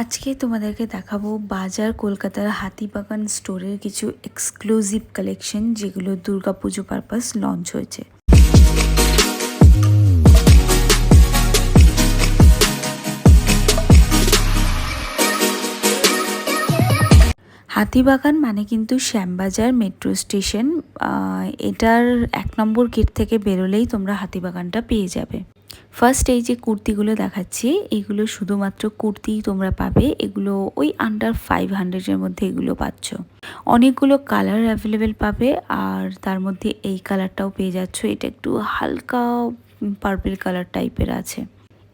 আজকে তোমাদেরকে দেখাবো বাজার কলকাতার হাতিবাগান স্টোরের কিছু এক্সক্লুসিভ কালেকশন যেগুলো দুর্গাপুজো পারপাস লঞ্চ হয়েছে। হাতিবাগান মানে কিন্তু শ্যামবাজার মেট্রো স্টেশন। এটার 1 নম্বর গেট থেকে বেরোলেই তোমরা হাতিবাগানটা পেয়ে যাবে। ফার্স্ট এই যে কুর্তিগুলো দেখাচ্ছি, এগুলো শুধুমাত্র কুর্তিই তোমরা পাবে। এগুলো ওই আন্ডার 500-এর মধ্যে এগুলো পাচ্ছ। অনেকগুলো কালার অ্যাভেলেবেল পাবে, আর তার মধ্যে এই কালারটাও পেয়ে যাচ্ছ। এটা একটু হালকা পার্পল কালার টাইপের আছে।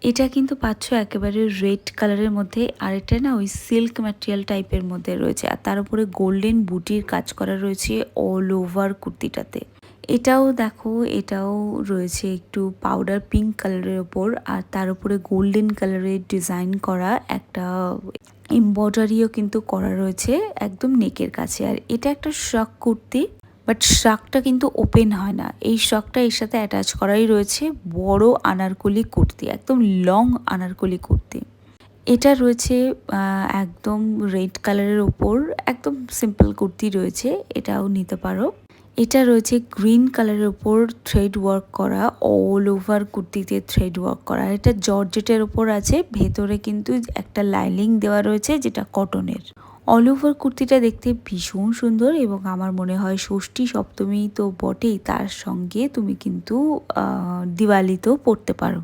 এটা কিন্তু পাচ্ছ একেবারে রেড কালারের মধ্যে, আর এটা না ওই সিল্ক ম্যাটেরিয়াল টাইপের মধ্যে রয়েছে, আর তার উপরে গোল্ডেন বুটির কাজ করা রয়েছে অল ওভার কুর্তিটাতে। এটাও দেখো, এটাও রয়েছে একটু পাউডার পিঙ্ক কালারের ওপর, আর তার উপরে গোল্ডেন কালারের ডিজাইন করা একটা এমব্রয়ডারিও কিন্তু করা রয়েছে একদম নেকের কাছে। আর এটা একটা শ্রাক কুর্তি, বাট শ্রাকটা কিন্তু ওপেন হয় না। এই শ্রাকটা এর সাথে অ্যাটাচ করাই রয়েছে বড় আনারকলি কুর্তি, একদম লং আনারকলি কুর্তি। এটা রয়েছে একদম রেড কালারের ওপর, একদম সিম্পল কুর্তি রয়েছে, এটাও নিতে পারো। এটা রয়েছে গ্রিন কালারের উপর থ্রেড ওয়ার্ক করা, অল ওভার কুর্তিতে থ্রেড ওয়ার্ক করা। এটা জর্জেটের ওপর আছে, ভেতরে কিন্তু একটা লাইনিং দেওয়া রয়েছে যেটা কটনের। অল ওভার কুর্তিটা দেখতে ভীষণ সুন্দর, এবং আমার মনে হয় ষষ্ঠী সপ্তমী তো বটেই, তার সঙ্গে তুমি কিন্তু দিওয়ালিতেও পরতে পারো।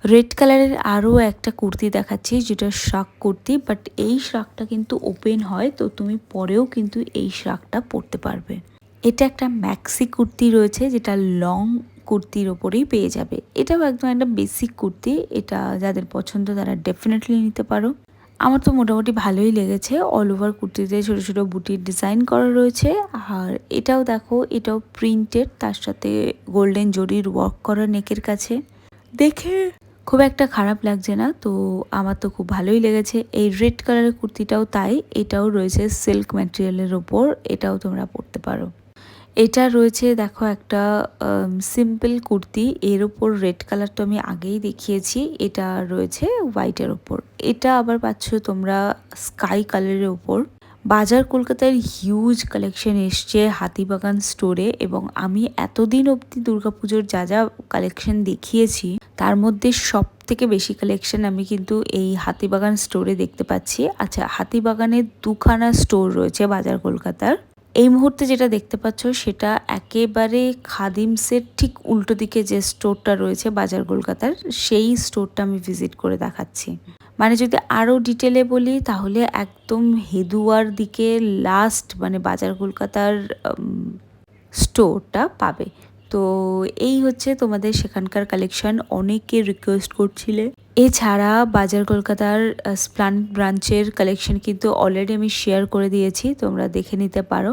রেড কালারের আরও একটা কুর্তি দেখাচ্ছি যেটা শ্রাক কুর্তি, বাট এই শ্রাকটা কিন্তু ওপেন হয়, তো তুমি পরেও কিন্তু এই শ্রাকটা পরতে পারবে। এটা একটা ম্যাক্সি কুর্তি রয়েছে যেটা লং কুর্তির ওপরেই পেয়ে যাবে। এটাও একদম একটা বেসিক কুর্তি, এটা যাদের পছন্দ তারা ডেফিনেটলি নিতে পারো। আমার তো মোটামুটি ভালোই লেগেছে। অল ওভার কুর্তিতে ছোটো ছোটো বুটির ডিজাইন করা রয়েছে, আর এটাও দেখো, এটাও প্রিন্টেড, তার সাথে গোল্ডেন জরির ওয়ার্ক করা নেকের কাছে। দেখে খুব একটা খারাপ লাগছে না, তো আমার তো খুব ভালোই লেগেছে। এই রেড কালারের কুর্তিটাও তাই, এটাও রয়েছে সিল্ক ম্যাটেরিয়ালের ওপর, এটাও তোমরা পরতে পারো। এটা রয়েছে দেখো একটা সিম্পল কুর্তি, এর ওপর রেড কালার তো আমি আগেই দেখিয়েছি, এটা রয়েছে হোয়াইটের ওপর। এটা আবার পাচ্ছ তোমরা স্কাই কালারের ওপর। বাজার কলকাতার হিউজ কালেকশন এসছে হাতিবাগান স্টোরে, এবং আমি এতদিন অবধি দুর্গাপুজোর যা যা কালেকশন দেখিয়েছি তার মধ্যে সব থেকে বেশি কালেকশন আমি কিন্তু এই হাতিবাগান স্টোরে দেখতে পাচ্ছি। আচ্ছা, হাতিবাগানের 2খানা স্টোর রয়েছে বাজার কলকাতার। এই মুহূর্তে যেটা দেখতে পাচ্ছ সেটা একেবারে খাদিমসের ঠিক উল্টো দিকে যে স্টোরটা রয়েছে বাজার কলকাতার, সেই স্টোরটা আমি ভিজিট করে দেখাচ্ছি। মানে যদি আরও ডিটেলে বলি তাহলে একদম হেদুয়ার দিকে লাস্ট মানে বাজার কলকাতার স্টোরটা পাবে। তো এই হচ্ছে তোমাদের সেখানকার কালেকশন। অনেকে রিকোয়েস্ট করছিলে। এছাড়া বাজার কলকাতার স্প্ল্যানেড ব্রাঞ্চের কালেকশন কিন্তু অলরেডি আমি শেয়ার করে দিয়েছি, তোমরা দেখে নিতে পারো।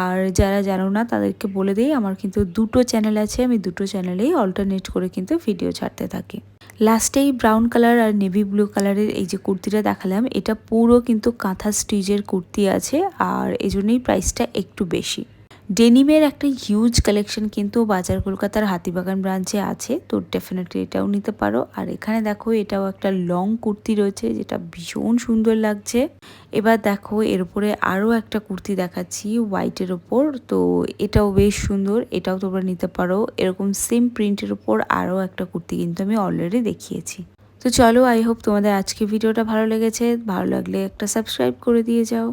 আর যারা জানো না তাদেরকে বলে দিই, আমার কিন্তু 2টো চ্যানেল আছে, আমি 2টো চ্যানেলেই অল্টারনেট করে কিন্তু ভিডিও ছাড়তে থাকি। লাস্টেই ব্রাউন কালার আর নেভি ব্লু কালারের এই যে কুর্তিটা দেখালাম, এটা পুরো কিন্তু কাঁথা স্টিচের কুর্তি আছে, আর এজন্যই প্রাইসটা একটু বেশি। ডেনিমের একটা হিউজ কালেকশন কিন্তু বাজার কলকাতার হাতিবাগান ব্রাঞ্চে আছে, তো ডেফিনেটলি এটাও নিতে পারো। আর এখানে দেখো, এটাও একটা লং কুর্তি রয়েছে যেটা ভীষণ সুন্দর লাগছে। এবার দেখো, এর উপরে আরও একটা কুর্তি দেখাচ্ছি হোয়াইটের ওপর, তো এটাও বেশ সুন্দর, এটাও তোমরা নিতে পারো। এরকম সেম প্রিন্টের ওপর আরও একটা কুর্তি কিন্তু আমি অলরেডি দেখিয়েছি। তো চলো, আই হোপ তোমাদের আজকে ভিডিওটা ভালো লেগেছে। ভালো লাগলে একটা সাবস্ক্রাইব করে দিয়ে যাও।